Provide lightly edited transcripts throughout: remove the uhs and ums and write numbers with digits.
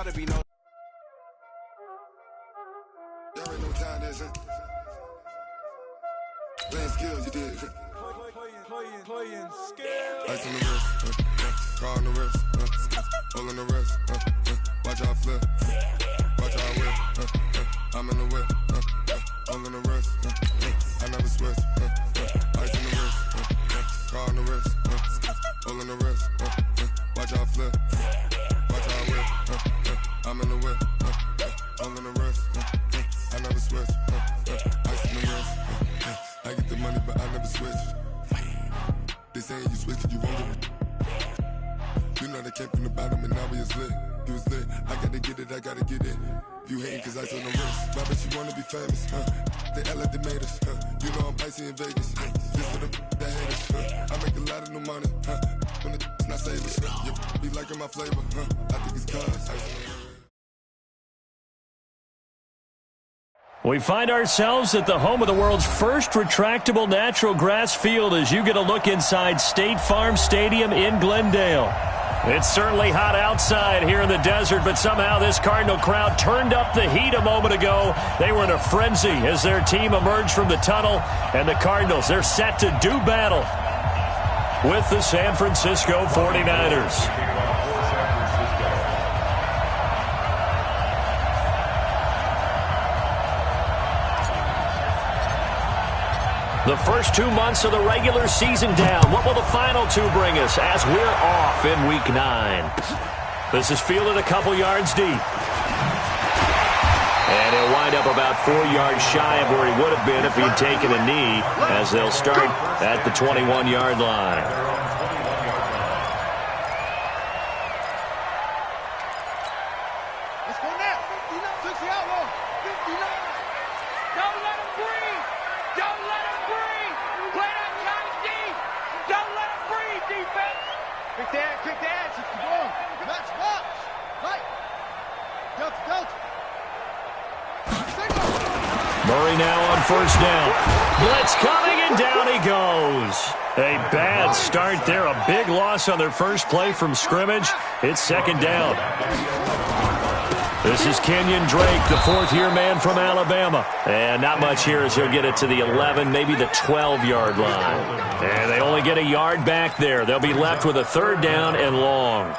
gotta be no. Y'all already know what time it is, huh? Playing skills, you did. Playing skills. Ice on the wrist, car on the wrist, hole in the wrist, watch how I flip, watch how I whip, I'm in the whip, hole in the wrist, I never switch, ice on the wrist, car on the wrist, hole in the wrist, watch how I flip, watch how I whip, I'm in the whip, hole in the wrist, I never switch, ice on the wrist, I get the money but I never switch. They saying you switch it, you won't get it. You know they came from the bottom and now we is lit. You was lit, I gotta get it, I gotta get it. You hating cause ice on the wrist. Why bet you wanna be famous, They act like they made us, You know I'm icy in Vegas, Just for the that haters, I make a lot of new money, When it's not savers, You be liking my flavor, I think it's cause ice on the wrist. We find ourselves at the home of the world's first retractable natural grass field as you get a look inside State Farm Stadium in Glendale. It's certainly hot outside here in the desert, but somehow this Cardinal crowd turned up the heat a moment ago. They were in a frenzy as their team emerged from the tunnel, and the Cardinals, they're set to do battle with the San Francisco 49ers. The first 2 months of the regular season down. What will the final two bring us as we're off in Week 9? This is fielded a couple yards deep. And he'll wind up about 4 yards shy of where he would have been if he'd taken a knee, as they'll start at the 21-yard line. Murray now on first down. Blitz coming, and down he goes. A bad start there. A big loss on their first play from scrimmage. It's second down. This is Kenyon Drake, the fourth-year man from Alabama. And not much here as he'll get it to the 11, maybe the 12-yard line. And they only get a yard back there. They'll be left with a third down and long.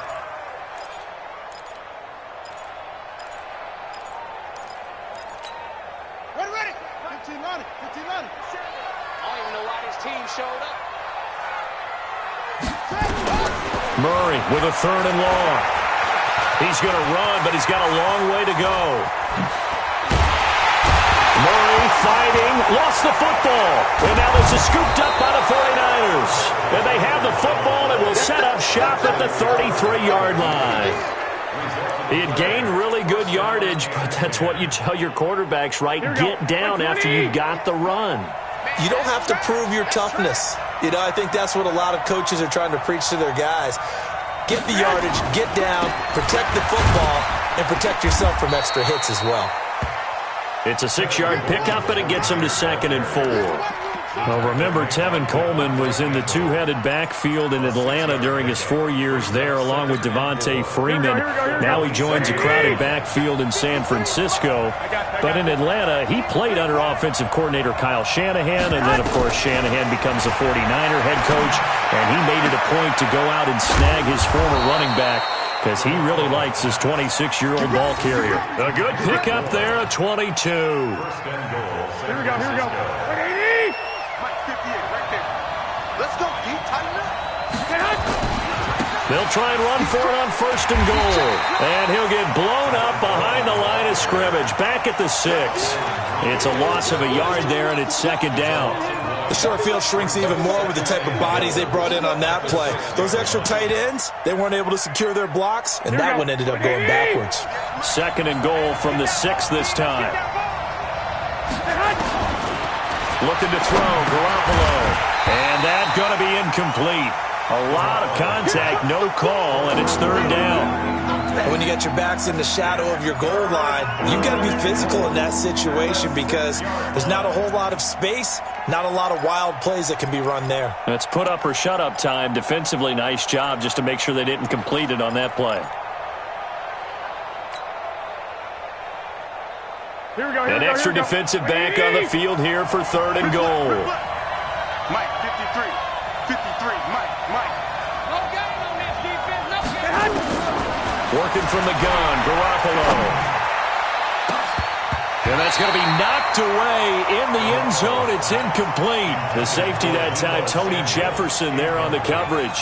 Murray with a third and long. He's going to run, but he's got a long way to go. Murray fighting, lost the football. And now this is scooped up by the 49ers. And they have the football and will set up shop at the 33-yard line. He had gained really good yardage, but that's what you tell your quarterbacks, right? Get down after you got the run. You don't have to prove your toughness. You know, I think that's what a lot of coaches are trying to preach to their guys. Get the yardage, get down, protect the football, and protect yourself from extra hits as well. It's a 6-yard pickup, and it gets him to 2nd and 4. Well, remember, Tevin Coleman was in the two-headed backfield in Atlanta during his 4 years there, along with Devontae Freeman. Now he joins a crowded backfield in San Francisco. But in Atlanta, he played under offensive coordinator Kyle Shanahan, and then, of course, Shanahan becomes a 49er head coach, and he made it a point to go out and snag his former running back because he really likes his 26-year-old ball carrier. A good pickup there, a 22. Here we go. Let's go, deep, tighten up. They'll try and run for it on first and goal. And he'll get blown up behind the line of scrimmage. Back at the 6. It's a loss of a yard there, and it's second down. The short field shrinks even more with the type of bodies they brought in on that play. Those extra tight ends, they weren't able to secure their blocks, and that one ended up going backwards. Second and goal from the 6 this time. Looking to throw, Garoppolo. And that's going to be incomplete. A lot of contact, no call, and it's third down. When you got your backs in the shadow of your goal line, you've got to be physical in that situation because there's not a whole lot of space, not a lot of wild plays that can be run there. That's put up or shut up time. Defensively, nice job just to make sure they didn't complete it on that play. An extra defensive back on the field here for 3rd and goal. Mike, 53. 53. Mike. No game on this defense. No game. Working from the gun, Garoppolo. And that's going to be knocked away in the end zone. It's incomplete. The safety that time, Tony Jefferson, there on the coverage.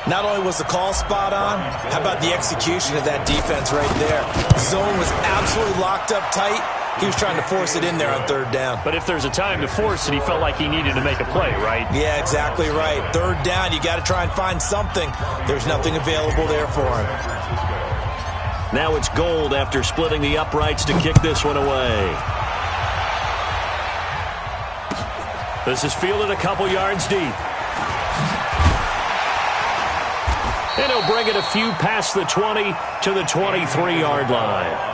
Not only was the call spot on, how about the execution of that defense right there? Zone was absolutely locked up tight. He was trying to force it in there on 3rd down. But if there's a time to force it, he felt like he needed to make a play, right? Yeah, exactly right. 3rd down, you got to try and find something. There's nothing available there for him. Now it's Gold after splitting the uprights to kick this one away. This is fielded a couple yards deep. And he'll bring it a few past the 20 to the 23-yard line.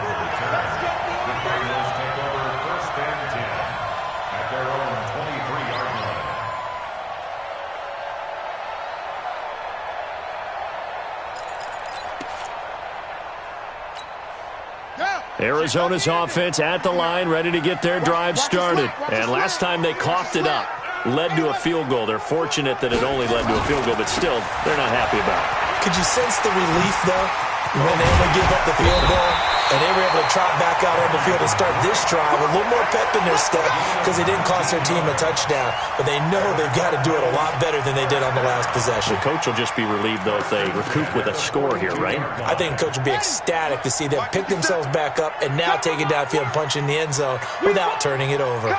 Arizona's offense at the line, ready to get their drive started. And last time they coughed it up, led to a field goal. They're fortunate that it only led to a field goal, but still, they're not happy about it. Could you sense the relief, though, when they were able to give up the field goal and they were able to trot back out on the field and start this drive with a little more pep in their step because they didn't cost their team a touchdown, but they know they've got to do it a lot better than they did on the last possession. The coach will just be relieved, though, if they recoup with a score here, right? I think the coach will be ecstatic to see them pick themselves back up and now take it downfield and punch in the end zone without turning it over.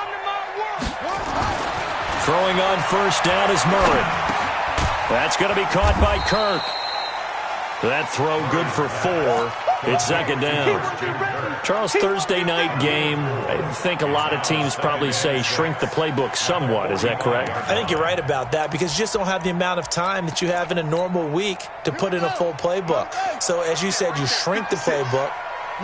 Throwing on 1st down is Murray. That's going to be caught by Kirk. That throw good for 4. It's 2nd down. Charles, Thursday night game, I think a lot of teams probably say shrink the playbook somewhat. Is that correct? I think you're right about that because you just don't have the amount of time that you have in a normal week to put in a full playbook. So as you said, you shrink the playbook,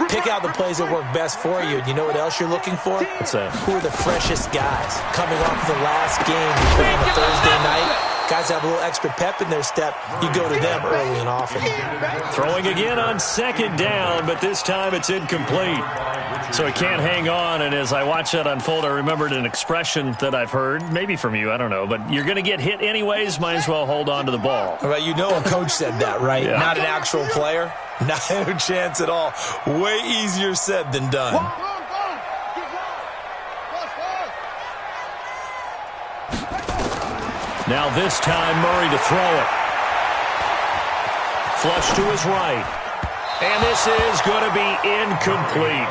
pick out the plays that work best for you. And you know what else you're looking for? What's that? Who are the freshest guys coming off the last game you play on a Thursday night? Guys have a little extra pep in their step. You go to them early and often. Throwing again on 2nd down, but this time it's incomplete. So he can't hang on, and as I watch that unfold, I remembered an expression that I've heard, maybe from you, I don't know, but you're going to get hit anyways, might as well hold on to the ball. Well, you know a coach said that, right? Yeah. Not an actual player. Not a chance at all. Way easier said than done. Now this time, Murray to throw it. Flush to his right. And this is going to be incomplete.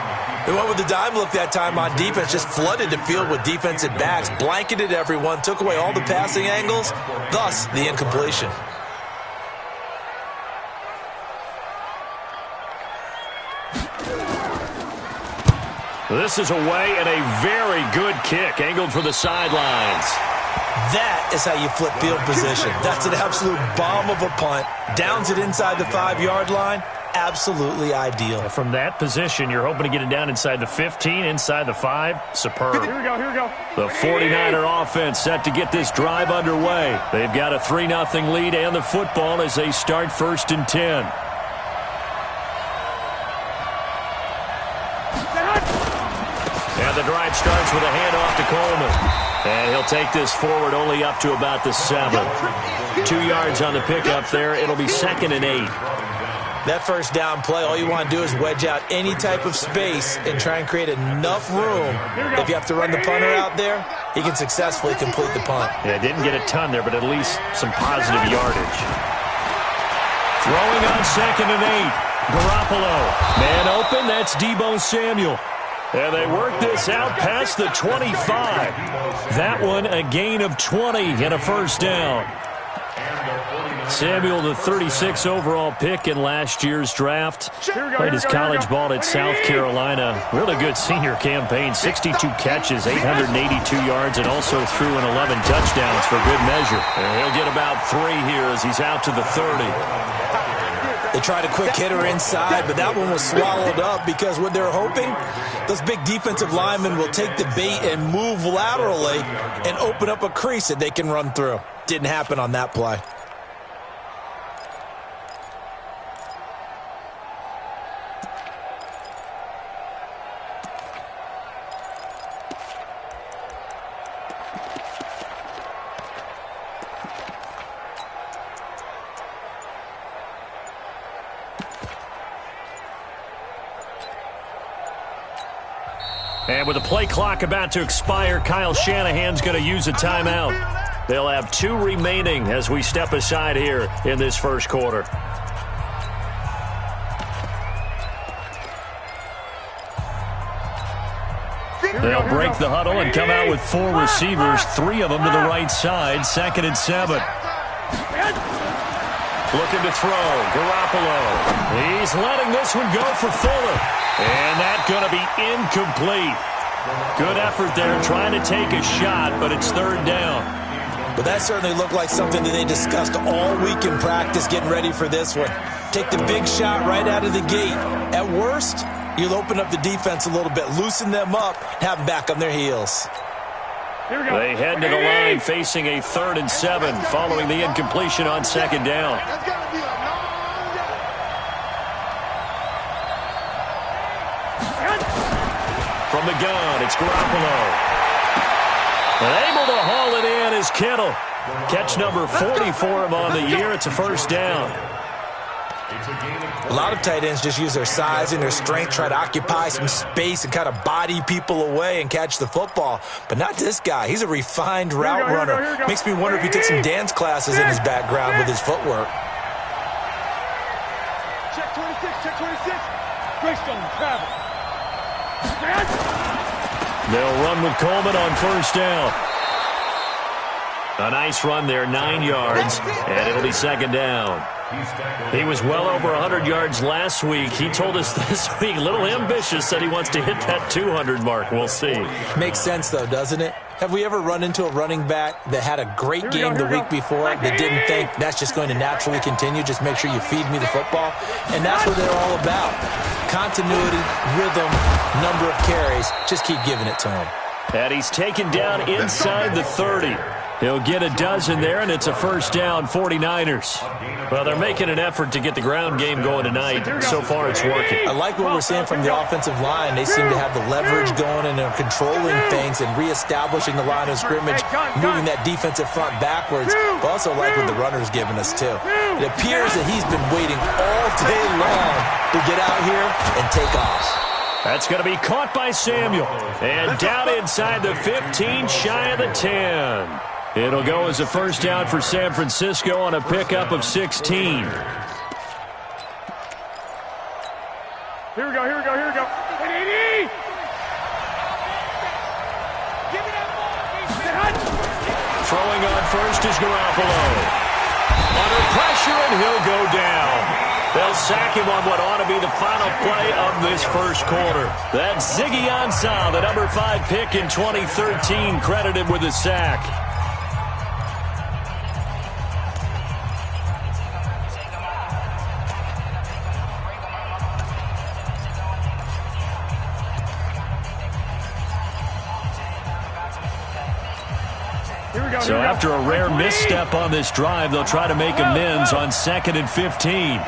They went with the dime look that time on defense, just flooded the field with defensive backs, blanketed everyone, took away all the passing angles, thus the incompletion. This is away and a very good kick, angled for the sidelines. That is how you flip field position. That's an absolute bomb of a punt. Downs it inside the 5-yard line. Absolutely ideal. From that position, you're hoping to get it down inside the 15, inside the 5. Superb. Here we go. The 49er offense set to get this drive underway. They've got a 3-0 lead and the football as they start 1st and 10. And the drive starts with a handoff to Coleman. And he'll take this forward only up to about the 7. 2 yards on the pickup there. It'll be 2nd and 8. That 1st down play, all you want to do is wedge out any type of space and try and create enough room. If you have to run the punter out there, he can successfully complete the punt. Yeah, didn't get a ton there, but at least some positive yardage. Throwing on 2nd and 8. Garoppolo. Man open, that's Deebo Samuel. And they work this out past the 25. That one a gain of 20 and a 1st down. Samuel, the 36 overall pick in last year's draft. Played his college ball at South Carolina. Really good senior campaign. 62 catches, 882 yards, and also threw in 11 touchdowns for good measure. And he'll get about 3 here as he's out to the 30. They tried a quick hitter inside, but that one was swallowed up because what they're hoping, those big defensive linemen will take the bait and move laterally and open up a crease that they can run through. Didn't happen on that play. And with the play clock about to expire, Kyle Shanahan's going to use a timeout. They'll have 2 remaining as we step aside here in this first quarter. They'll break the huddle and come out with 4 receivers, 3 of them to the right side, 2nd and 7. Looking to throw, Garoppolo. He's letting this one go for Fuller. And that's going to be incomplete. Good effort there trying to take a shot, but it's 3rd down. But that certainly looked like something that they discussed all week in practice getting ready for this one. Take the big shot right out of the gate. At worst, you'll open up the defense a little bit, loosen them up, have them back on their heels. They head to the line facing a 3rd and 7 following the incompletion on 2nd down. From the gun, it's Garoppolo. And able to haul it in is Kittle. Catch number 40 for him on the year. It's a 1st down. A lot of tight ends just use their size and their strength, try to occupy some space and kind of body people away and catch the football. But not this guy. He's a refined route runner. Makes me wonder if he took some dance classes in his background with his footwork. Check 26, check 26. Greystone, travel. They'll run with Coleman on 1st down. A nice run there, 9 yards, and it'll be 2nd down. He was well over 100 yards last week. He told us this week, a little ambitious, said he wants to hit that 200 mark. We'll see. Makes sense, though, doesn't it? Have we ever run into a running back that had a great game the week before that didn't think that's just going to naturally continue? Just make sure you feed me the football. And that's what they're all about. Continuity, rhythm, number of carries. Just keep giving it to him. And he's taken down inside the 30. He'll get a dozen there, and it's a 1st down, 49ers. Well, they're making an effort to get the ground game going tonight. So far, it's working. I like what we're seeing from the offensive line. They seem to have the leverage going, and they're controlling things and reestablishing the line of scrimmage, moving that defensive front backwards. But also like what the runner's giving us, too. It appears that he's been waiting all day long to get out here and take off. That's going to be caught by Samuel. And down inside the 15, shy of the 10. It'll go as a 1st down for San Francisco on a pickup of 16. Here we go, here we go, here we go. Throwing on 1st is Garoppolo. Under pressure, and he'll go down. They'll sack him on what ought to be the final play of this first quarter. That's Ziggy Ansah, the number 5 pick in 2013, credited with a sack. So after a rare misstep on this drive, they'll try to make amends on 2nd and 15.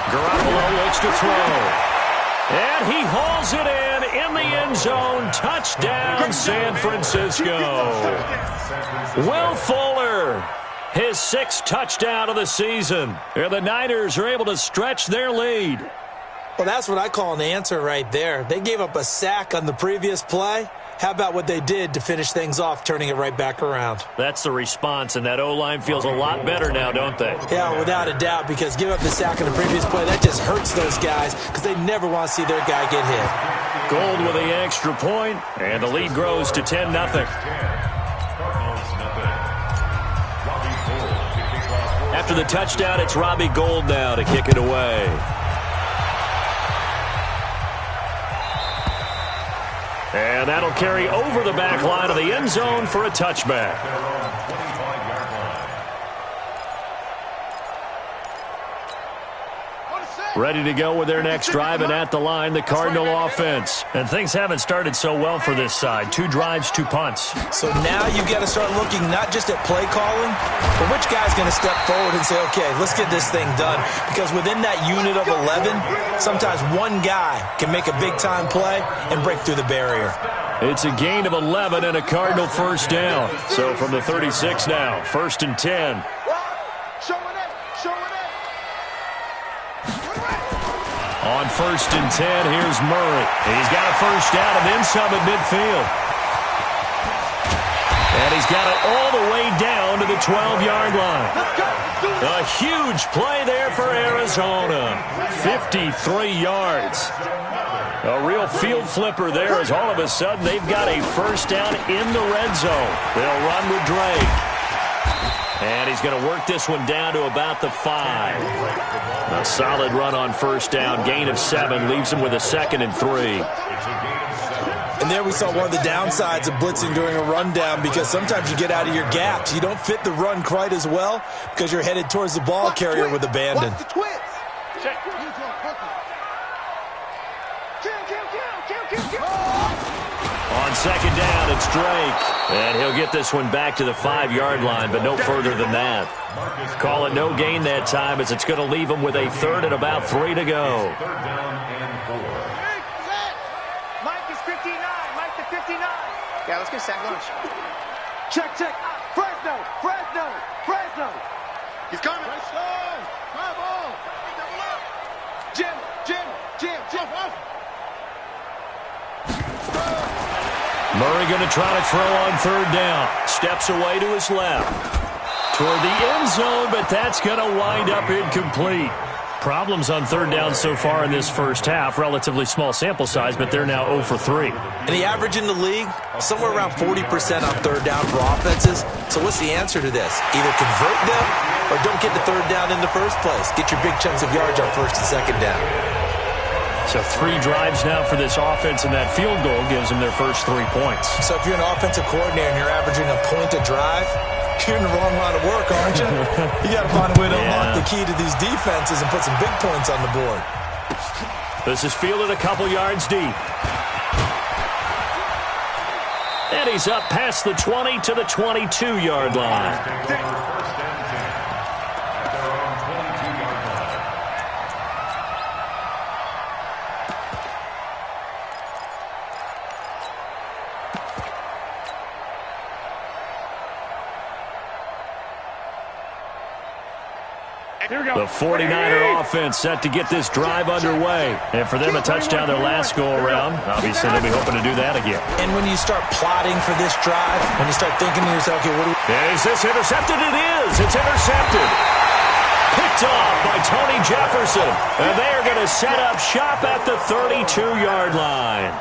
Garoppolo looks to throw. And he hauls it in the end zone. Touchdown, San Francisco. Will Fuller, his 6th touchdown of the season. And the Niners are able to stretch their lead. Well, that's what I call an answer right there. They gave up a sack on the previous play. How about what they did to finish things off, turning it right back around? That's the response, and that O-line feels a lot better now, don't they? Yeah, without a doubt, because give up the sack on the previous play, that just hurts those guys because they never want to see their guy get hit. Gold with the extra point, and the lead grows to 10-0. After the touchdown, it's Robbie Gould now to kick it away. And that'll carry over the back line of the end zone for a touchback. Ready to go with their next drive, and at the line, the Cardinal offense. And things haven't started so well for this side. 2 drives, 2 punts. So now you've got to start looking not just at play calling, but which guy's going to step forward and say, okay, let's get this thing done. Because within that unit of 11, sometimes one guy can make a big-time play and break through the barrier. It's a gain of 11 and a Cardinal 1st down. So from the 36 now, 1st and 10. On 1st and 10, here's Murray. He's got a first down and then some at midfield. And he's got it all the way down to the 12-yard line. A huge play there for Arizona. 53 yards. A real field flipper there as all of a sudden they've got a first down in the red zone. They'll run with Drake. And he's going to work this one down to about the 5. A solid run on first down. Gain of 7 leaves him with a 2nd and 3. And there we saw one of the downsides of blitzing during a rundown, because sometimes you get out of your gaps. You don't fit the run quite as well because you're headed towards the ball carrier with abandon. On 2nd down, it's Drake. And he'll get this one back to the 5-yard line, but no further than that. Call it no gain that time, as it's going to leave him with a 3rd and about 3 to go. Yeah, let's get sack lunch. Check. Fresno. He's coming. Fresno. Bravo. Jim. Murray going to try to throw on 3rd down. Steps away to his left. Toward the end zone, but that's going to wind up incomplete. Problems on 3rd down so far in this first half. Relatively small sample size, but they're now 0 for 3. And the average in the league, somewhere around 40% on 3rd down for offenses. So what's the answer to this? Either convert them or don't get the 3rd down in the first place. Get your big chunks of yards on 1st and 2nd down. So 3 drives now for this offense, and that field goal gives them their first 3 points. So if you're an offensive coordinator and you're averaging a point a drive, you're in the wrong line of work, aren't you? You got to find a way to unlock the key to these defenses and put some big points on the board. This is fielded a couple yards deep. And he's up past the 20 to the 22-yard line. The 49er offense set to get this drive underway. And for them, a touchdown their last go-around. Obviously, they'll be hoping to do that again. And when you start plotting for this drive, when you start thinking to yourself, okay, what do we... Is this intercepted? It is. It's intercepted. Picked off by Tony Jefferson. And they are going to set up shop at the 32-yard line.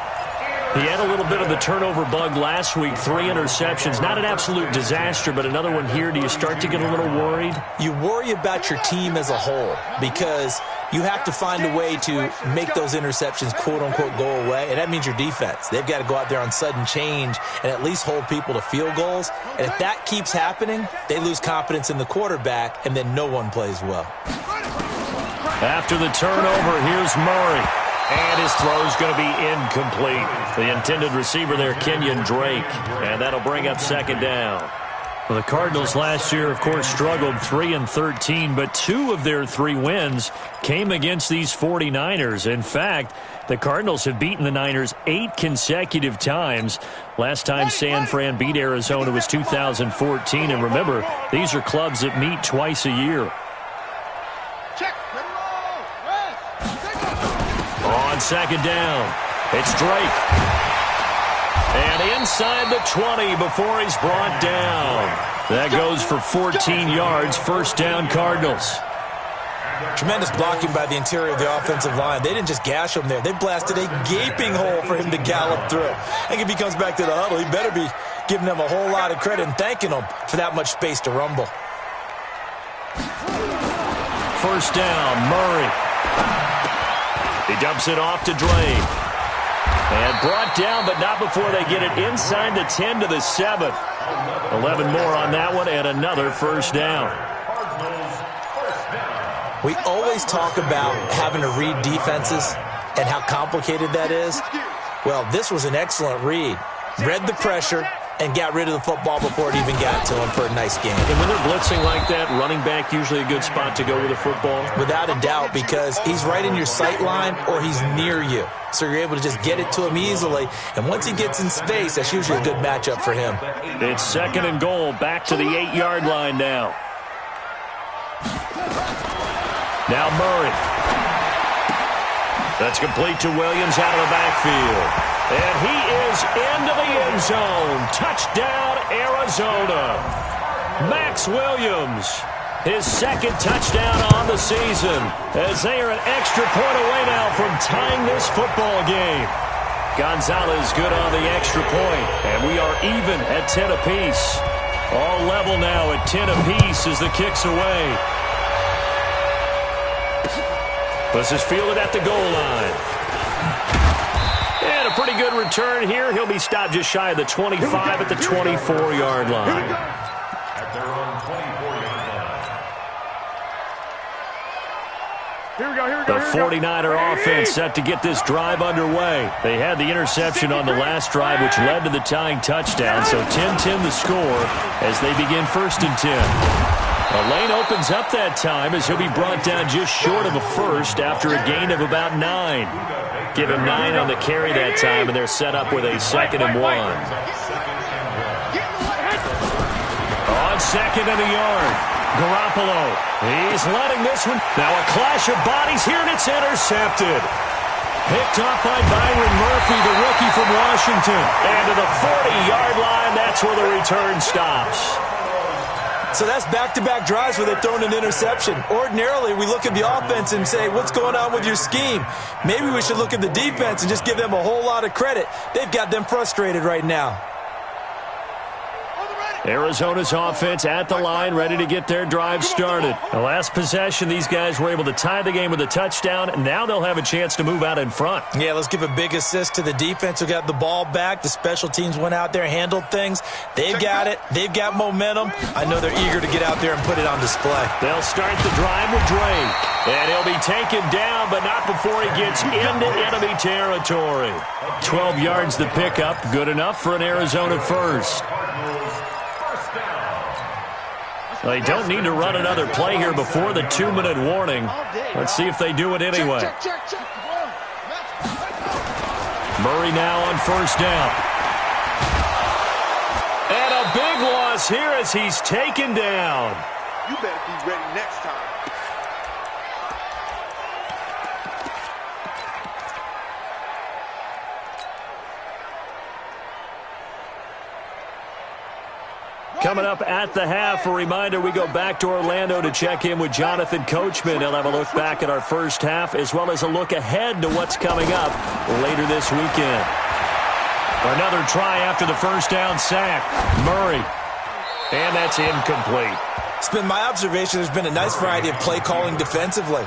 He had a little bit of the turnover bug last week, 3 interceptions. Not an absolute disaster, but another one here. Do you start to get a little worried? You worry about your team as a whole because you have to find a way to make those interceptions, quote-unquote, go away, and that means your defense. They've got to go out there on sudden change and at least hold people to field goals. And if that keeps happening, they lose confidence in the quarterback, and then no one plays well. After the turnover, here's Murray. And his throw is going to be incomplete. The intended receiver there, Kenyon Drake. And that'll bring up 2nd down. Well, the Cardinals last year, of course, struggled 3-13, but 2 of their 3 wins came against these 49ers. In fact, the Cardinals have beaten the Niners 8 consecutive times. Last time San Fran beat Arizona was 2014. And remember, these are clubs that meet twice a year. On 2nd down, it's Drake. And inside the 20 before he's brought down. That goes for 14 yards, 1st down Cardinals. Tremendous blocking by the interior of the offensive line. They didn't just gash him there. They blasted a gaping hole for him to gallop through. I think if he comes back to the huddle, he better be giving them a whole lot of credit and thanking them for that much space to rumble. 1st down, Murray. He dumps it off to Drake. And brought down, but not before they get it inside the 10 to the 7. 11 more on that one, and another 1st down. We always talk about having to read defenses and how complicated that is. Well, this was an excellent read. Read the pressure and got rid of the football before it even got to him for a nice game. And when they're blitzing like that, running back usually a good spot to go with the football? Without a doubt, because he's right in your sight line or he's near you. So you're able to just get it to him easily. And once he gets in space, that's usually a good matchup for him. It's 2nd and goal, back to the 8-yard line now. Now Murray. That's complete to Williams out of the backfield. And he is into the end zone. Touchdown, Arizona. Max Williams, his second touchdown on the season, as they are an extra point away now from tying this football game. Gonzalez good on the extra point, and we are even at 10 apiece. All level now at 10 apiece as the kick's away. This is fielded at the goal line. And a pretty good return here. He'll be stopped just shy of the 25 at the 24-yard line. At their own 24-yard line. Here we go. The 49er offense set to get this drive underway. They had the interception on the last drive, which led to the tying touchdown. So 10-10 the score as they begin 1st and 10. A lane opens up that time as he'll be brought down just short of a first after a gain of about 9. Give him 9 on the carry that time, and they're set up with a 2nd and 1. On 2nd and a yard, Garoppolo. He's letting this one. Now a clash of bodies here, and it's intercepted. Picked off by Byron Murphy, the rookie from Washington. And to the 40-yard line, that's where the return stops. So that's back-to-back drives where they've thrown an interception. Ordinarily, we look at the offense and say, what's going on with your scheme? Maybe we should look at the defense and just give them a whole lot of credit. They've got them frustrated right now. Arizona's offense at the line, ready to get their drive started. The last possession, these guys were able to tie the game with a touchdown, and now they'll have a chance to move out in front. Yeah, let's give a big assist to the defense who got the ball back. The special teams went out there, handled things. They've got it. They've got momentum. I know they're eager to get out there and put it on display. They'll start the drive with Drake, and he'll be taken down, but not before he gets into enemy territory. 12 yards the pickup, good enough for an Arizona first. They don't need to run another play here before the 2-minute warning. Let's see if they do it anyway. Murray now on 1st down. And a big loss here as he's taken down. You better be ready next time. Coming up at the half, a reminder, we go back to Orlando to check in with Jonathan Coachman. He'll have a look back at our first half as well as a look ahead to what's coming up later this weekend. Another try after the first down sack. Murray. And that's incomplete. It's been my observation there's been a nice variety of play calling defensively.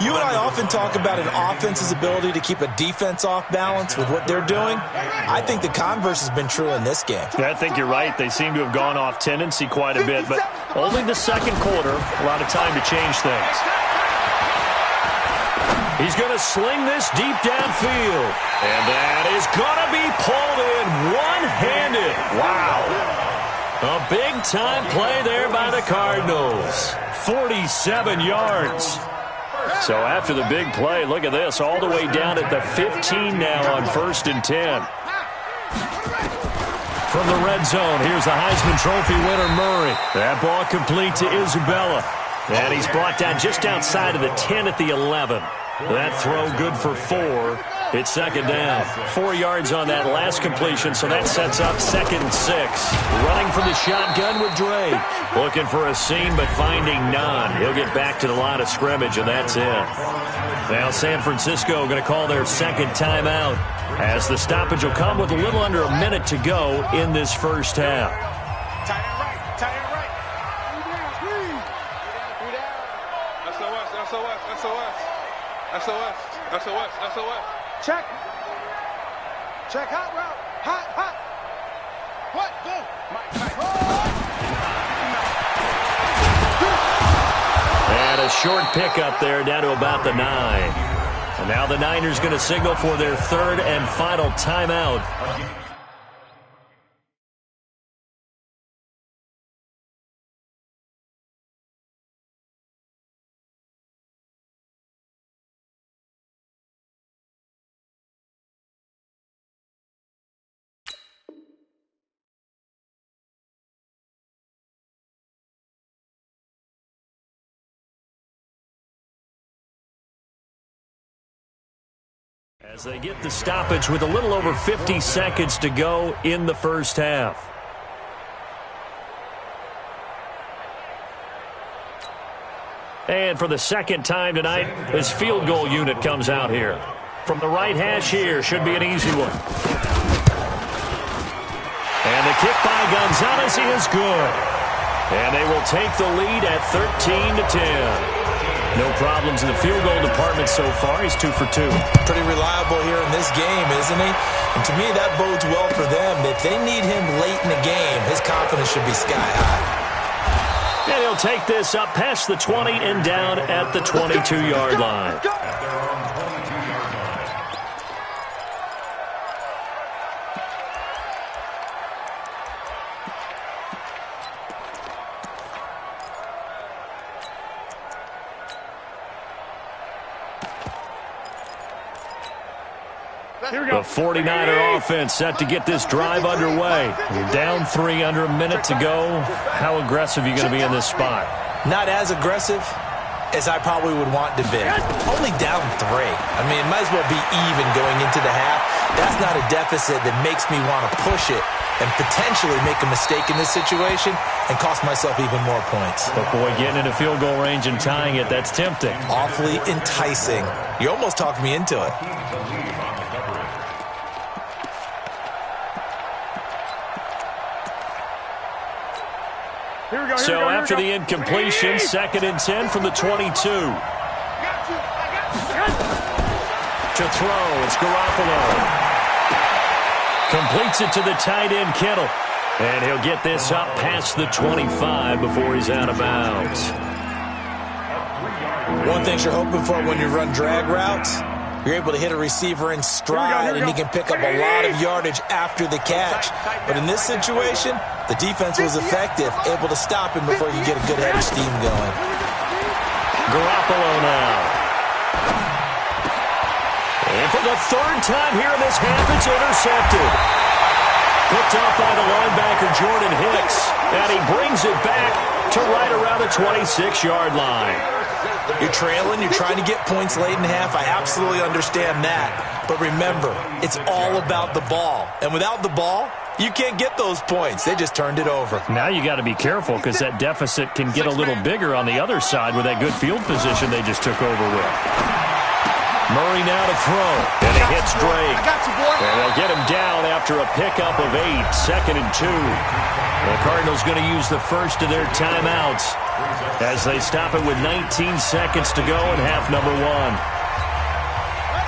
You and I often talk about an offense's ability to keep a defense off balance with what they're doing. I think the converse has been true in this game. Yeah, I think you're right. They seem to have gone off tendency quite a bit, but only the second quarter, a lot of time to change things. He's going to sling this deep downfield, and that is going to be pulled in one-handed. Wow. A big-time play there by the Cardinals. 47 yards. So after the big play, look at this, all the way down at the 15 now on 1st and 10. From the red zone, here's the Heisman Trophy winner, Murray. That ball complete to Isabella. And he's brought down just outside of the 10 at the 11. That throw good for 4. It's 2nd down. 4 yards on that last completion, so that sets up 2nd and 6. Running from the shotgun with Drake. Looking for a seam, but finding none. He'll get back to the line of scrimmage, and that's it. Now San Francisco going to call their 2nd timeout, as the stoppage will come with a little under a minute to go in this first half. Tight end right. Tight end right. SOS. SOS. SOS. SOS. SOS. SOS. Check. Check hot route. Hot. What? Go. And a short pickup there down to about the 9. And now the Niners going to signal for their 3rd and final timeout. As they get the stoppage with a little over 50 seconds to go in the first half. And for the second time tonight, his field goal unit comes out here. From the right hash here, should be an easy one. And the kick by Gonzalez is good. And they will take the lead at 13-10. No problems in the field goal department so far. He's 2 for 2. Pretty reliable here in this game, isn't he? And to me, that bodes well for them. If they need him late in the game, his confidence should be sky high. And he'll take this up past the 20 and down at the 22-yard line. The 49er offense set to get this drive underway. Down 3 under a minute to go. How aggressive are you going to be in this spot? Not as aggressive as I probably would want to be. Only down 3. I mean, it might as well be even going into the half. That's not a deficit that makes me want to push it and potentially make a mistake in this situation and cost myself even more points. But boy, getting into field goal range and tying it, that's tempting. Awfully enticing. You almost talked me into it. So after the incompletion, 2nd and 10 from the 22. To throw, it's Garoppolo. Completes it to the tight end, Kittle. And he'll get this up past the 25 before he's out of bounds. One thing you're hoping for when you run drag routes, you're able to hit a receiver in stride, and he can pick up a lot of yardage after the catch. But in this situation, the defense was effective, able to stop him before you get a good head of steam going. Garoppolo now. And for the 3rd time here in this half, it's intercepted. Picked up by the linebacker, Jordan Hicks. And he brings it back to right around the 26-yard line. You're trailing, you're trying to get points late in half. I absolutely understand that. But remember, it's all about the ball. And without the ball, you can't get those points. They just turned it over. Now you got to be careful because that deficit can get a little bigger on the other side with that good field position they just took over with. Murray now to throw. And it hits Drake. And they'll get him down after a pickup of 8. 2nd and 2. The Cardinals going to use the first of their timeouts as they stop it with 19 seconds to go in half number 1.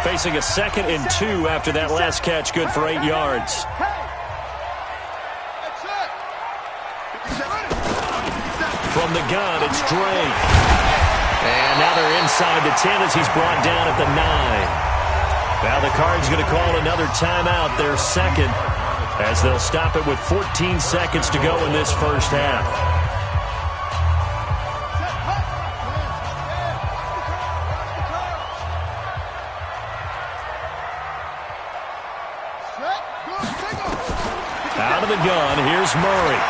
Facing a 2nd and 2 after that last catch, good for 8 yards. From the gun, it's Drake. And now they're inside the 10 as he's brought down at the 9. Now the Cards going to call another timeout, their 2nd, as they'll stop it with 14 seconds to go in this first half. Out of the gun, here's Murray.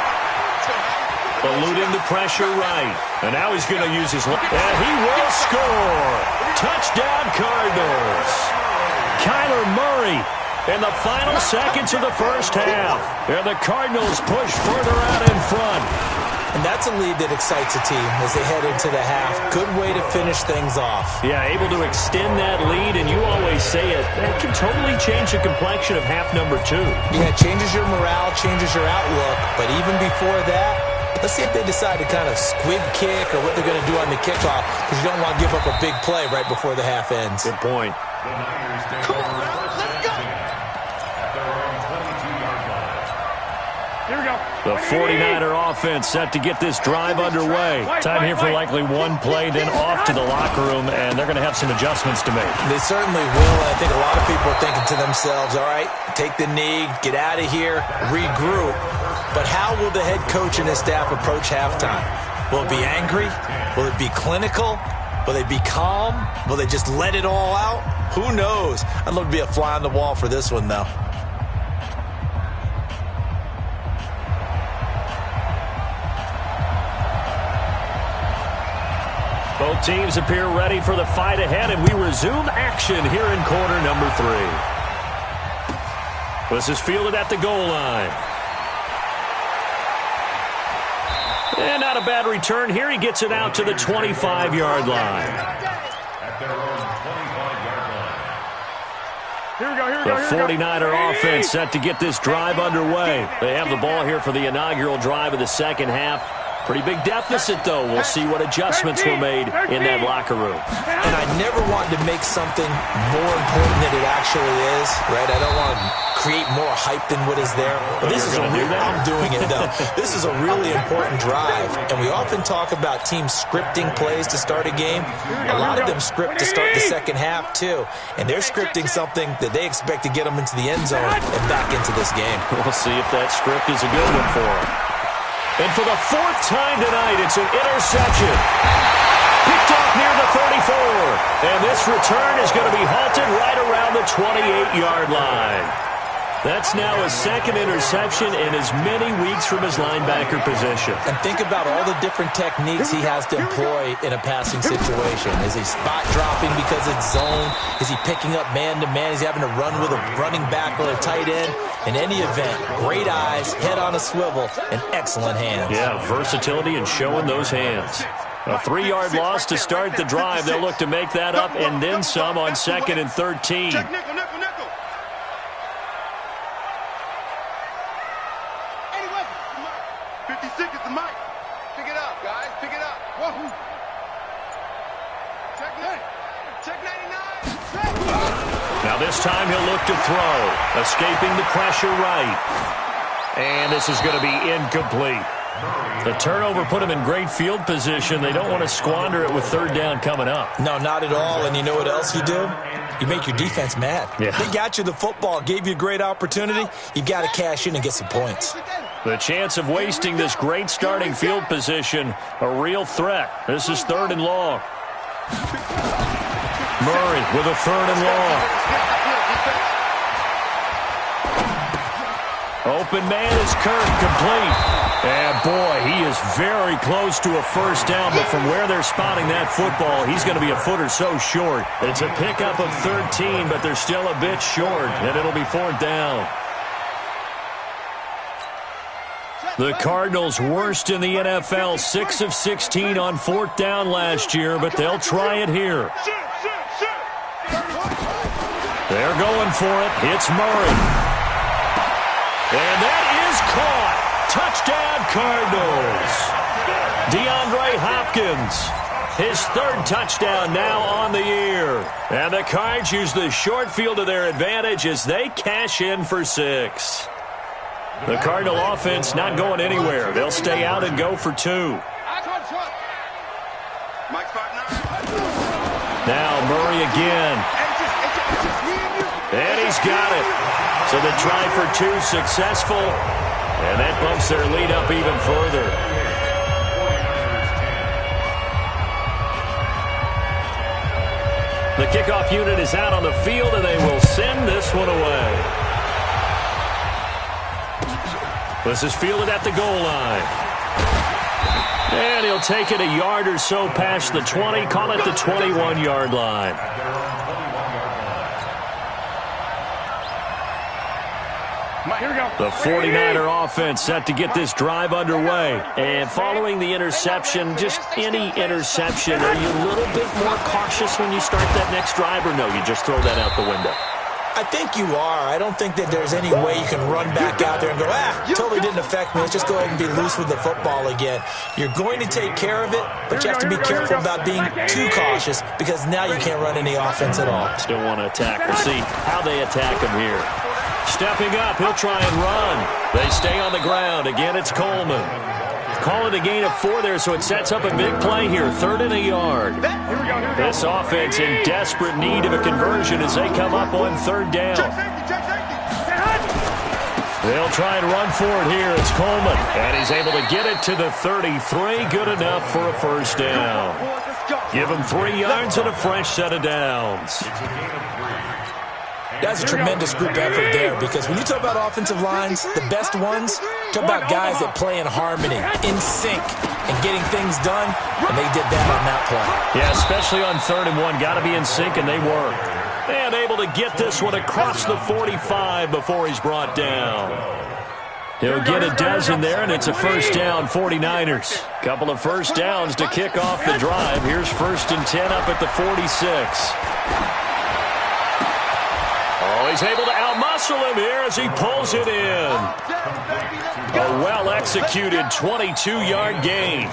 Eluding the pressure right. And now he's going to use his left. And he will score. Touchdown, Cardinals. Kyler Murray in the final seconds of the first half. And the Cardinals push further out in front. And that's a lead that excites a team as they head into the half. Good way to finish things off. Yeah, able to extend that lead, and you always say it, that can totally change the complexion of half number 2. Yeah, it changes your morale, changes your outlook. But even before that, let's see if they decide to kind of squib kick or what they're going to do on the kickoff, because you don't want to give up a big play right before the half ends. Good point. Come on, let's go. At their own 22-yard line. Here we go. The 49er offense set to get this drive underway. Time here for likely one play, then off to the locker room, and they're going to have some adjustments to make. They certainly will. I think a lot of people are thinking to themselves, all right, take the knee, get out of here, regroup. But how will the head coach and his staff approach halftime? Will it be angry? Will it be clinical? Will they be calm? Will they just let it all out? Who knows? I'd love to be a fly on the wall for this one, though. Both Both teams appear ready for the fight ahead, and we resume action here in quarter number 3. This is fielded at the goal line. And not a bad return here. He gets it out to the 25-yard line. At their own 25-yard line. The 49er offense set to get this drive underway. They have the ball here for the inaugural drive of the second half. Pretty big deficit, though. We'll see what adjustments were made in that locker room. And I never wanted to make something more important than it actually is, right? I don't want to create more hype than what is there. But this is I'm doing it, though. This is a really important drive. And we often talk about teams scripting plays to start a game. A lot of them script to start the second half, too. And they're scripting something that they expect to get them into the end zone and back into this game. We'll see if that script is a good one for them. And for the 4th time tonight, it's an interception. Picked off near the 34. And this return is going to be halted right around the 28-yard line. That's now his 2nd interception in as many weeks from his linebacker position. And think about all the different techniques he has to employ in a passing situation. Is he spot dropping because it's zone? Is he picking up man-to-man? Is he having to run with a running back or a tight end? In any event, great eyes, head on a swivel, and excellent hands. Yeah, versatility and showing those hands. A 3-yard loss to start the drive. They'll look to make that up and then some on 2nd and 13. Check nickel, nickel, nickel. Anyway, 56 is the mic. Pick it up, guys. Pick it up. Whoa. Check 99. Now this time he'll look to throw. Escaping the pressure right. And this is going to be incomplete. The turnover put him in great field position. They don't want to squander it with 3rd down coming up. No, not at all. And you know what else you do? You make your defense mad. Yeah. They got you the football, gave you a great opportunity. You got to cash in and get some points. The chance of wasting this great starting field position, a real threat. This is 3rd and long. Murray with a 3rd and long. Open man is Kirk, complete. And boy, he is very close to a 1st down, but from where they're spotting that football, he's going to be a foot or so short. It's a pickup of 13, but they're still a bit short, and it'll be 4th down. The Cardinals worst in the NFL, 6 of 16 on 4th down last year, but they'll try it here. They're going for it. It's Murray. And that is caught. Touchdown, Cardinals. DeAndre Hopkins, his 3rd touchdown now on the year. And the Cards use the short field to their advantage as they cash in for 6. The Cardinal offense not going anywhere. They'll stay out and go for 2. Now Murray again. And he's got it. So the try for 2 successful. And that bumps their lead up even further. The kickoff unit is out on the field, and they will send this one away. This is fielded at the goal line. And he'll take it a yard or so past the 20, call it the 21-yard line. The 49er offense set to get this drive underway. And following the interception, just any interception, are you a little bit more cautious when you start that next drive, or no, you just throw that out the window? I think you are. I don't think that there's any way you can run back out there and go, totally didn't affect me. Let's just go ahead and be loose with the football again. You're going to take care of it, but you have to be careful about being too cautious because now you can't run any offense at all. Still want to attack. We'll see how they attack him here. Stepping up, he'll try and run. They stay on the ground. Again, it's Coleman. Call it a gain of 4 there, so it sets up a big play here. 3rd and a yard. This offense in desperate need of a conversion as they come up on 3rd down. They'll try and run for it here. It's Coleman. And he's able to get it to the 33. Good enough for a 1st down. Give him 3 yards and a fresh set of downs. That's a tremendous group effort there, because when you talk about offensive lines, the best ones, talk about guys that play in harmony, in sync, and getting things done, and they did that on that play. Yeah, especially on 3rd and 1. Got to be in sync, and they were. And able to get this one across the 45 before he's brought down. He'll get a dozen there, and it's a first down, 49ers. Couple of first downs to kick off the drive. Here's 1st and 10 up at the 46. Oh, he's able to outmuscle him here as he pulls it in. A well-executed 22-yard gain.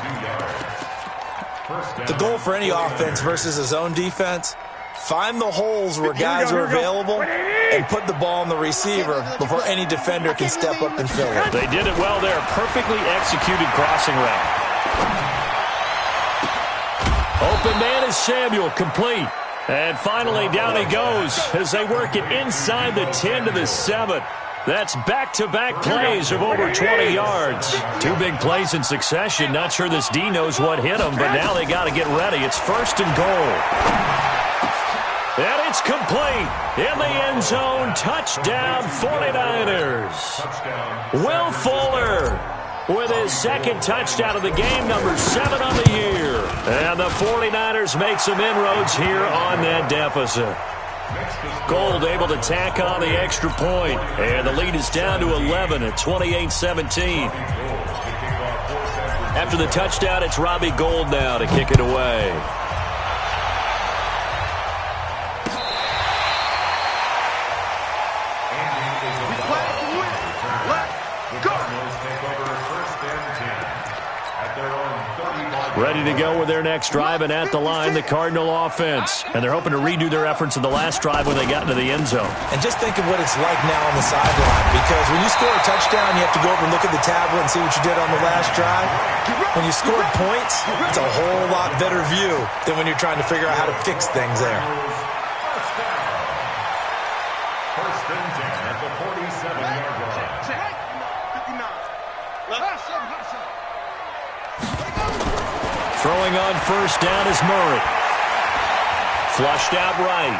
The goal for any offense versus his own defense, find the holes where guys are available and put the ball on the receiver before any defender can step up and fill it. They did it well there. Perfectly executed crossing route. Open man is Samuel, complete. And finally, down he goes as they work it inside the 10 to the 7. That's back-to-back plays of over 20 yards. 2 big plays in succession. Not sure this D knows what hit him, but now they got to get ready. It's 1st and goal. And it's complete. In the end zone, touchdown 49ers. Will Fuller with his 2nd touchdown of the game, number 7 on the year. And the 49ers make some inroads here on that deficit. Gold able to tack on the extra point. And the lead is down to 11 at 28-17. After the touchdown, it's Robbie Gould now to kick it away. Ready to go with their next drive, and at the line, the Cardinal offense. And they're hoping to redo their efforts in the last drive when they got into the end zone. And just think of what it's like now on the sideline, because when you score a touchdown, you have to go over and look at the tablet and see what you did on the last drive. When you scored points, it's a whole lot better view than when you're trying to figure out how to fix things there. First and 10 at the 47-yard line. Throwing on first down is Murray. Flushed out right.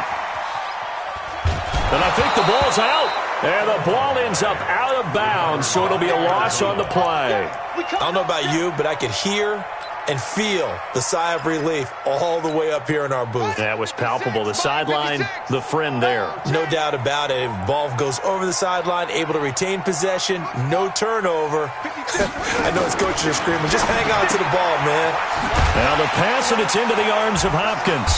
And I think the ball's out. And the ball ends up out of bounds, so it'll be a loss on the play. I don't know about you, but I could hear and feel the sigh of relief all the way up here in our booth. That was palpable. The sideline, the friend there. No doubt about it. Ball goes over the sideline, able to retain possession, no turnover. I know his coaches are screaming, just hang on to the ball, man. Now the pass, and it's into the arms of Hopkins.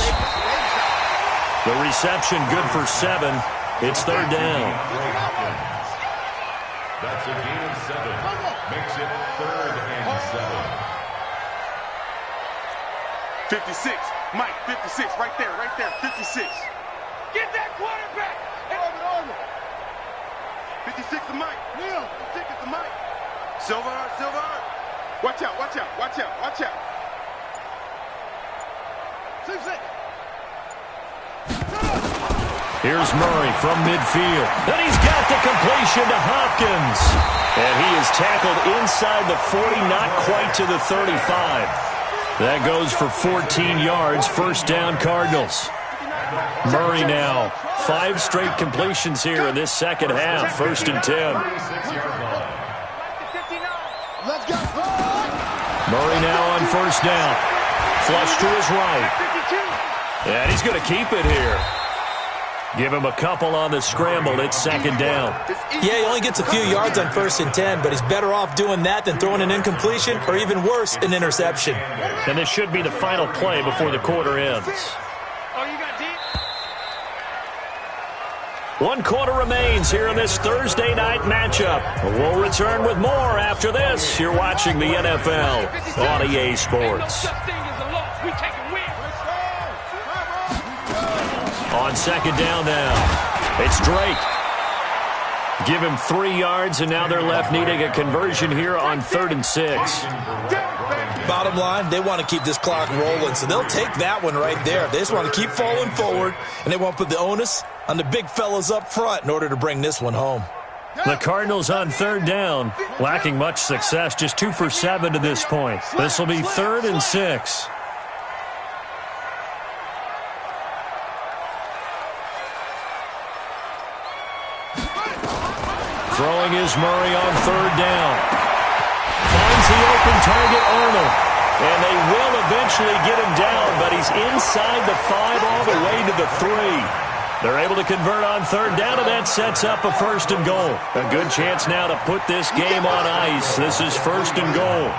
The reception good for 7. It's 3rd down. That's a gain of 7. Makes it 3rd and 7. 56. Mike, 56. Right there, 56. Get that quarterback! 56 to Mike. Neil, 56 to Mike. Silver. Watch out. Here's Murray from midfield. And he's got the completion to Hopkins. And he is tackled inside the 40, not quite to the 35. That goes for 14 yards. First down, Cardinals. Murray now. 5 straight completions here in this second half. 1st and 10. Murray now on first down. Flush to his right. And he's going to keep it here. Give him a couple on the scramble. It's 2nd down. Yeah, he only gets a few yards on 1st and 10, but he's better off doing that than throwing an incompletion or even worse, an interception. And this should be the final play before the quarter ends. Oh, you got deep? 1 quarter remains here in this Thursday night matchup. We'll return with more after this. You're watching the NFL on EA Sports. On 2nd down now, it's Drake. Give him 3 yards, and now they're left needing a conversion here on 3rd and 6. Bottom line, they want to keep this clock rolling, so they'll take that one right there. They just want to keep falling forward, and they want to put the onus on the big fellas up front in order to bring this one home. The Cardinals on 3rd down, lacking much success, just 2 for 7 to this point. This will be 3rd and 6. Throwing is Murray on third down. Finds the open target, Arnold. And they will eventually get him down, but he's inside the 5 all the way to the 3. They're able to convert on third down, and that sets up a 1st and goal. A good chance now to put this game on ice. This is 1st and goal.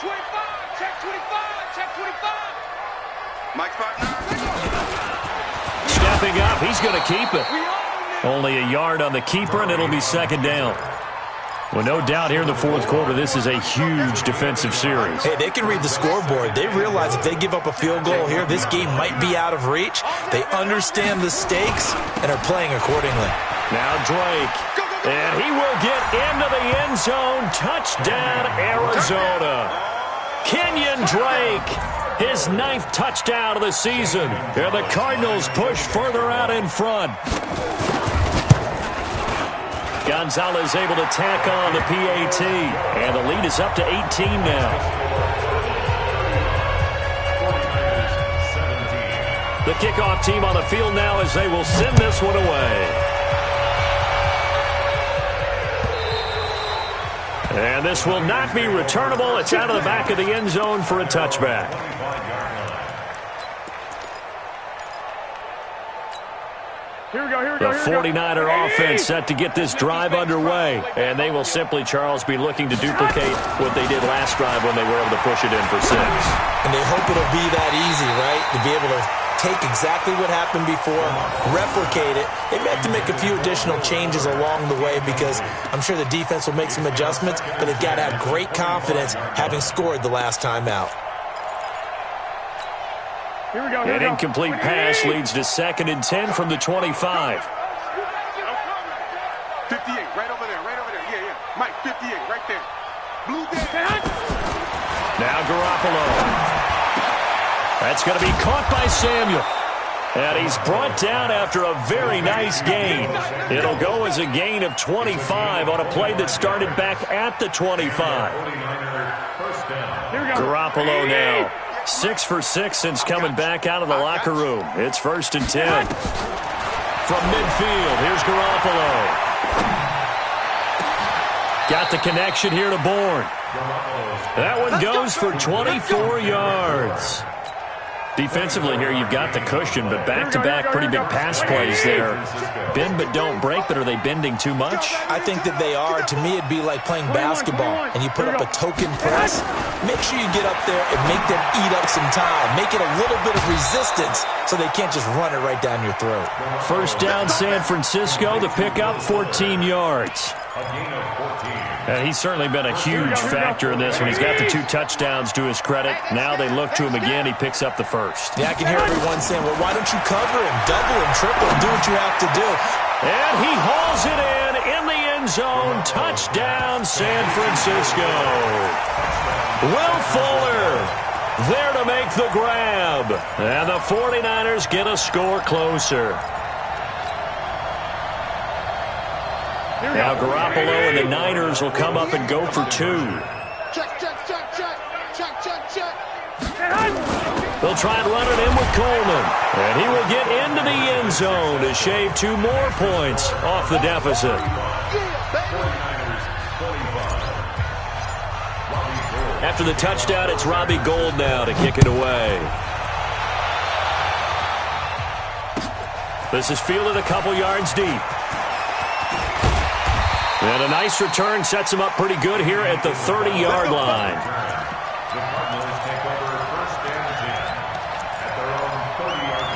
25, check 25, check 25. Mike Spartan. Stepping up, he's going to keep it. Only a yard on the keeper, and it'll be 2nd down. Well, no doubt here in the 4th quarter, this is a huge defensive series. Hey, they can read the scoreboard. They realize if they give up a field goal here, this game might be out of reach. They understand the stakes and are playing accordingly. Now Drake, and he will get into the end zone. Touchdown, Arizona. Kenyon Drake, his 9th touchdown of the season. And the Cardinals push further out in front. Gonzalez able to tack on the PAT, and the lead is up to 18 now. The kickoff team on the field now as they will send this one away. And this will not be returnable. It's out of the back of the end zone for a touchback. The 49er offense set to get this drive underway. And they will simply, Charles, be looking to duplicate what they did last drive when they were able to push it in for 6. And they hope it'll be that easy, right? To be able to take exactly what happened before, replicate it. They may have to make a few additional changes along the way because I'm sure the defense will make some adjustments, but they've got to have great confidence having scored the last time out. An incomplete pass leads to 2nd and 10 from the 25. 58, right over there, yeah. Mike, 58, right there. Blue there. Now Garoppolo. That's going to be caught by Samuel. And he's brought down after a very nice gain. It'll go as a gain of 25 on a play that started back at the 25. Garoppolo now. 6 for 6 since coming back out of the locker room. It's 1st and 10. From midfield, here's Garoppolo. Got the connection here to Bourne. That one goes for 24 yards. Defensively here, you've got the cushion, but back-to-back pretty big pass plays there. Bend but don't break, but are they bending too much? I think that they are. To me, it'd be like playing basketball, and you put up a token press. Make sure you get up there and make them eat up some time. Make it a little bit of resistance so they can't just run it right down your throat. 1st down, San Francisco. The pickup, 14 yards. And he's certainly been a huge factor in this one. He's got the 2 touchdowns to his credit. Now they look to him again. He picks up the 1st. Yeah, I can hear everyone saying, well, why don't you cover him, double him, triple him, do what you have to do. And he hauls it in the end zone. Touchdown, San Francisco. Will Fuller there to make the grab. And the 49ers get a score closer. Now Garoppolo and the Niners will come up and go for 2. Check. They'll try and run it in with Coleman. And he will get into the end zone to shave 2 more points off the deficit. After the touchdown, it's Robbie Gould now to kick it away. This is fielded a couple yards deep. And a nice return sets him up pretty good here at the 30-yard line. The Cardinals take over 1st and 10 at their own 30-yard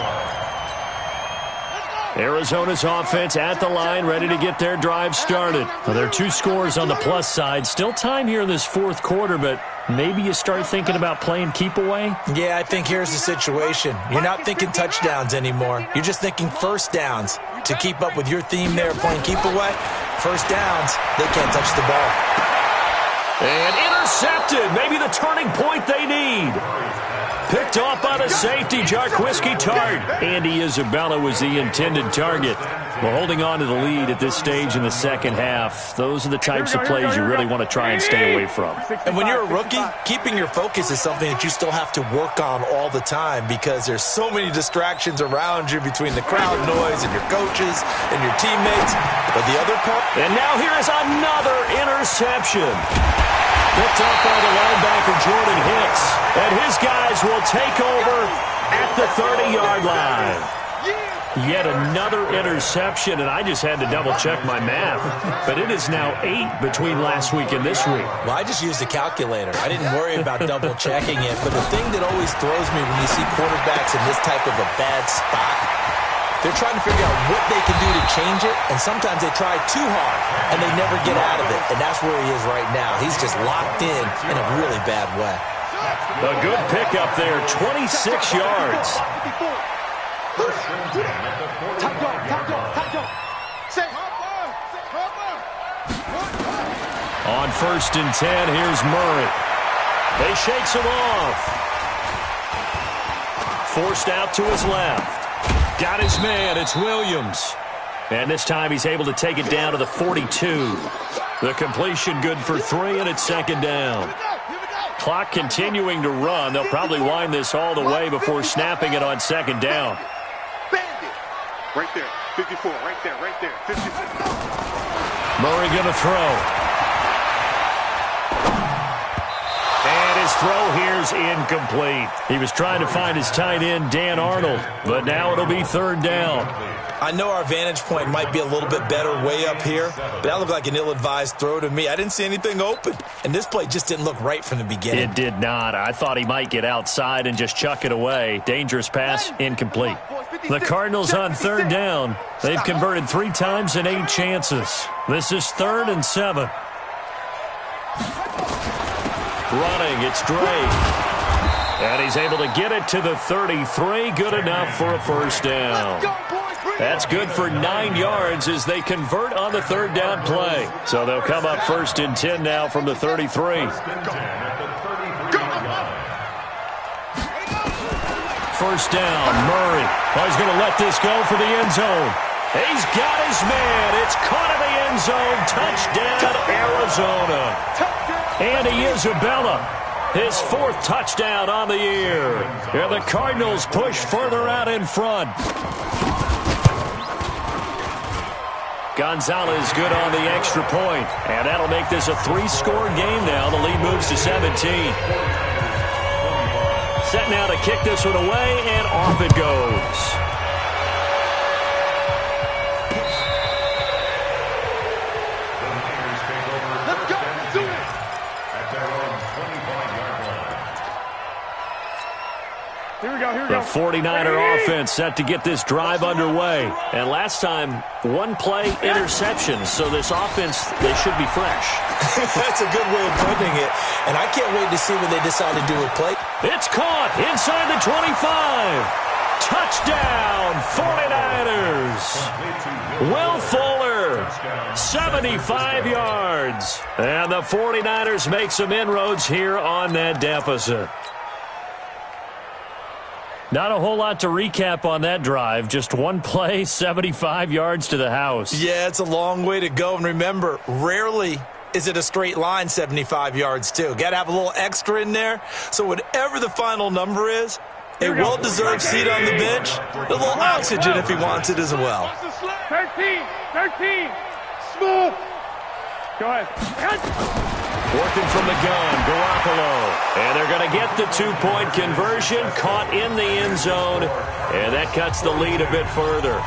line. Arizona's offense at the line, ready to get their drive started. Well, there are 2 scores on the plus side. Still time here in this 4th quarter, but maybe you start thinking about playing keep away? Yeah, I think here's the situation. You're not thinking touchdowns anymore. You're just thinking 1st downs. To keep up with your theme there, playing keep away, 1st downs, they can't touch the ball. And intercepted. Maybe the turning point they need. Picked off by the safety, Jarquiski Tart. Andy Isabella was the intended target. Well, holding on to the lead at this stage in the second half, those are the types of plays you really want to try and stay away from. And when you're a rookie, keeping your focus is something that you still have to work on all the time because there's so many distractions around you between the crowd noise and your coaches and your teammates. But the other part... And now here is another interception. Picked up by the linebacker, Jordan Hicks. And his guys will take over at the 30-yard line. Yet another interception, and I just had to double-check my math. But it is now 8 between last week and this week. Well, I just used a calculator. I didn't worry about double-checking it. But the thing that always throws me when you see quarterbacks in this type of a bad spot, they're trying to figure out what they can do to change it, and sometimes they try too hard, and they never get out of it. And that's where he is right now. He's just locked in a really bad way. A good pickup there, 26 yards. On 1st and 10, here's Murray. They shakes him off. Forced out to his left. Got his man, it's Williams. And this time he's able to take it down to the 42. The completion good for 3, and it's 2nd down. Clock continuing to run. They'll probably wind this all the way before snapping it on 2nd down. Right there, 54, right there, 56. Murray going to throw. And his throw here's incomplete. He was trying to find his tight end, Dan Arnold, but now it'll be 3rd down. I know our vantage point might be a little bit better way up here, but that looked like an ill-advised throw to me. I didn't see anything open, and this play just didn't look right from the beginning. It did not. I thought he might get outside and just chuck it away. Dangerous pass, incomplete. The Cardinals on 3rd down. They've converted 3 times in 8 chances. This is 3rd and 7. Running, it's Drake. And he's able to get it to the 33. Good enough for a 1st down. That's good for 9 yards as they convert on the 3rd down play. So they'll come up 1st and 10 now from the 33. 1st down, Murray. Oh, he's going to let this go for the end zone. He's got his man. It's caught in the end zone. Touchdown, Arizona. Andy Isabella, his 4th touchdown on the year. And the Cardinals push further out in front. Gonzalez good on the extra point. And that'll make this a 3-score game now. The lead moves to 17. Set now to kick this one away, and off it goes. Let's go, do it. At their own 25-yard line. Here we go. The 49er offense set to get this drive underway. And last time, 1-play interception. So this offense, they should be fresh. That's a good way of putting it. And I can't wait to see what they decide to do with play. It's caught inside the 25. Touchdown, 49ers. Will Fuller, 75 yards. And the 49ers make some inroads here on that deficit. Not a whole lot to recap on that drive. Just 1 play, 75 yards to the house. Yeah, it's a long way to go. And remember, rarely is it a straight line 75 yards, too. Got to have a little extra in there. So whatever the final number is, a well-deserved seat on the bench, a little oxygen if he wants it as well. 13. Smooth. Go ahead. Working from the gun, Garoppolo. And they're going to get the 2-point conversion, caught in the end zone. And that cuts the lead a bit further.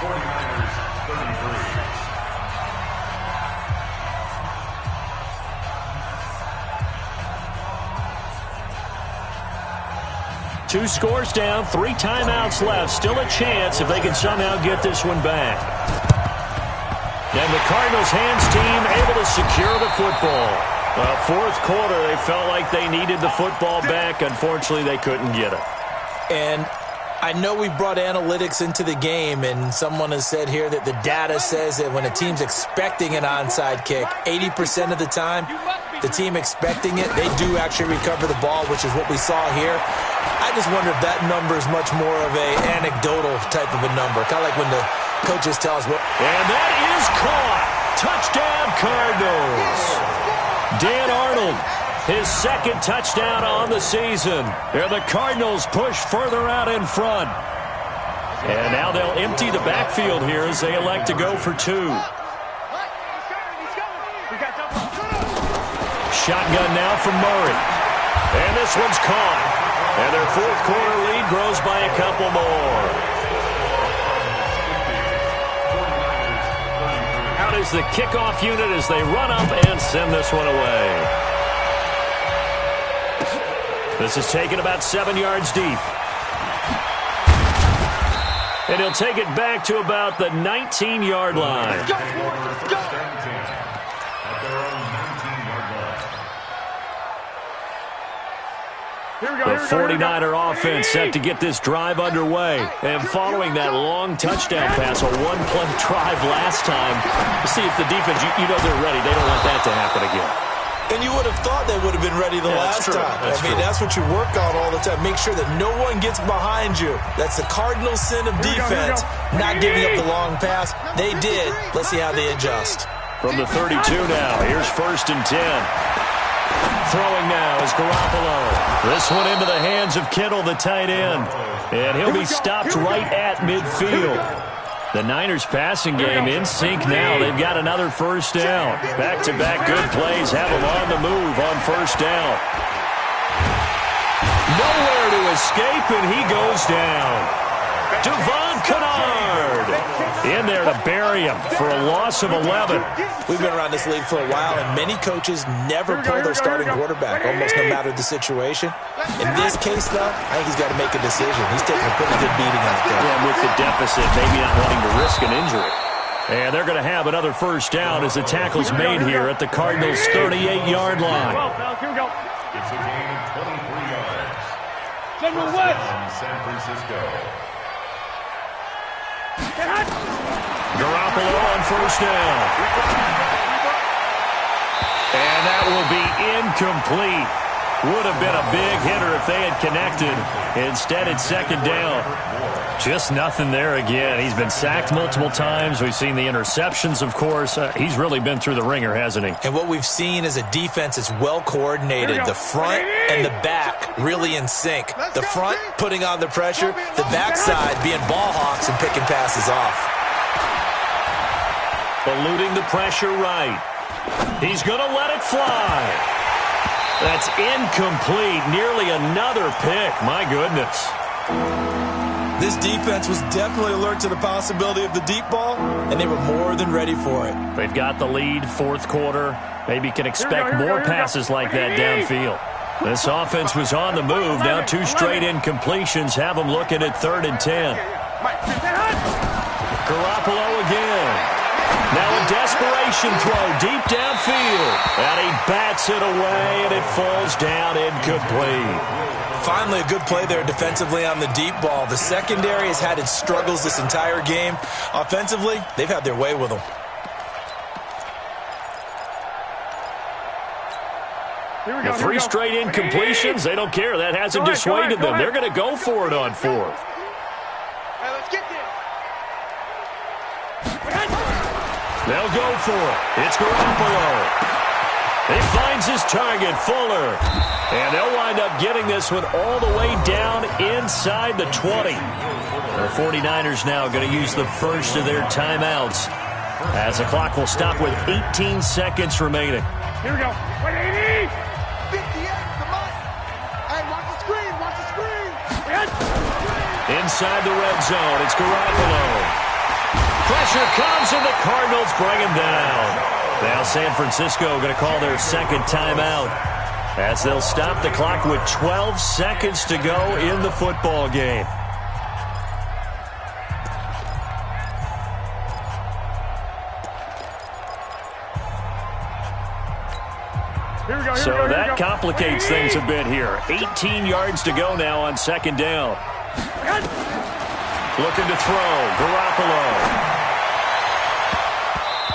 Two scores down, 3 timeouts left. Still a chance if they can somehow get this one back. And the Cardinals hands team able to secure the football. Well, 4th quarter, they felt like they needed the football back. Unfortunately, they couldn't get it. And I know we brought analytics into the game, and someone has said here that the data says that when a team's expecting an onside kick, 80% of the time, the team expecting it, they do actually recover the ball, which is what we saw here. I just wonder if that number is much more of a anecdotal type of a number, kind of like when the coaches tell us what. And that is caught. Touchdown, Cardinals. Dan Arnold, his second touchdown on the season. And the Cardinals push further out in front. And now they'll empty the backfield here as they elect to go for two. Shotgun now from Murray. And this one's caught. And their fourth quarter lead grows by a couple more. Out is the kickoff unit as they run up and send this one away. This is taken about 7 yards deep. And he'll take it back to about the 19-yard line. The 49er offense set to get this drive underway. And following that long touchdown pass, a one-play drive last time, to see if the defense, you know they're ready. They don't want that to happen again. And you would have thought they would have been ready the last time. That's what you work on all the time. Make sure that no one gets behind you. That's the cardinal sin of defense, not giving up the long pass. They did. Let's see how they adjust. From the 32 now, here's 1st and 10. Throwing now is Garoppolo. This one into the hands of Kittle, the tight end. And he'll be stopped right at midfield. The Niners passing game in sync now. They've got another first down. Back-to-back good plays have them on the move on first down. Nowhere to escape, and he goes down. Devon Kennard in there to bury him for a loss of 11. We've been around this league for a while, and many coaches never pull their starting quarterback, almost no matter the situation. In this case, though, I think he's got to make a decision. He's taking a pretty good beating out there. Yeah, with the deficit, maybe not wanting to risk an injury. And they're going to have another first down as the tackle's made here at the Cardinals' 38-yard line. It's a gain of 23 yards. General West. From San Francisco. Garoppolo on first down. And that will be incomplete. Would have been a big hitter if they had connected. Instead, it's second down. Just nothing there again. He's been sacked multiple times. We've seen the interceptions, of course. He's really been through the ringer, hasn't he? And what we've seen is a defense that's well coordinated. The front and the back really in sync. The front putting on the pressure. The backside being ball hawks and picking passes off. Eluding the pressure right. He's going to let it fly. That's incomplete. Nearly another pick. My goodness. This defense was definitely alert to the possibility of the deep ball, and they were more than ready for it. They've got the lead, fourth quarter. Maybe can expect more passes like that downfield. This offense was on the move. Now 2 straight incompletions have them looking at 3rd and 10. Garoppolo again. Now a desperation throw deep downfield. And he bats it away, and it falls down incomplete. Finally, a good play there defensively on the deep ball. The secondary has had its struggles this entire game. Offensively, they've had their way with them. The 3 straight incompletions, they don't care. That hasn't dissuaded them. They're going to go for it on 4th. Let's get this. They'll go for it. It's Garoppolo. He finds his target, Fuller. And they'll wind up getting this one all the way down inside the 20. The 49ers now going to use the first of their timeouts as the clock will stop with 18 seconds remaining. Here we go. 180. 58, come on. Hey, watch the screen, watch the screen. Inside the red zone, it's Garoppolo. Pressure comes, and the Cardinals bring him down. Now San Francisco going to call their second timeout as they'll stop the clock with 12 seconds to go in the football game. So that complicates things a bit here. 18 yards to go now on second down. Looking to throw, Garoppolo.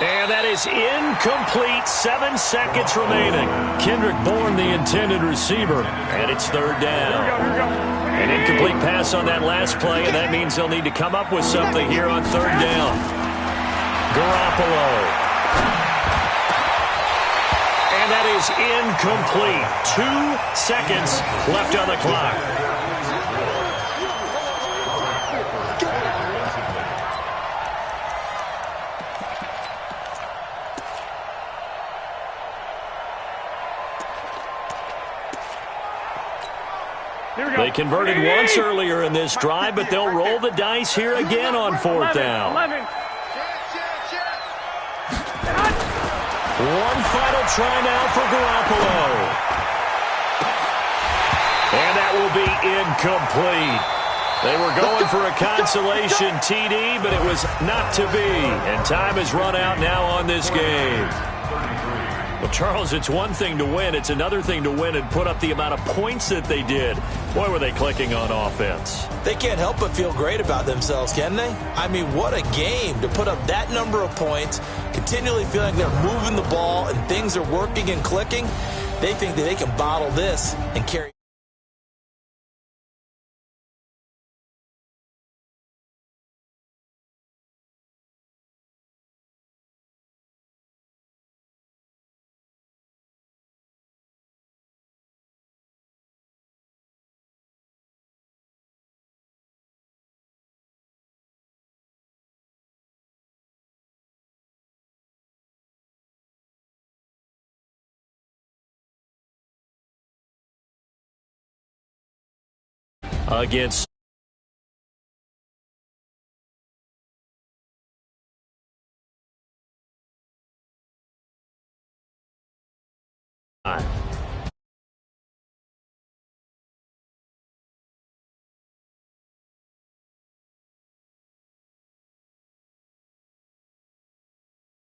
And that is incomplete. 7 seconds remaining. Kendrick Bourne, the intended receiver, and it's third down. An incomplete pass on that last play, and that means they'll need to come up with something here on third down. Garoppolo. And that is incomplete. 2 seconds left on the clock. They converted once earlier in this drive, but they'll roll the dice here again on fourth down. One final try now for Garoppolo. And that will be incomplete. They were going for a consolation TD, but it was not to be. And time has run out now on this game. Well, Charles, it's one thing to win. It's another thing to win and put up the amount of points that they did. Boy, were they clicking on offense. They can't help but feel great about themselves, can they? I mean, what a game to put up that number of points, continually feeling they're moving the ball and things are working and clicking. They think that they can bottle this and carry. Against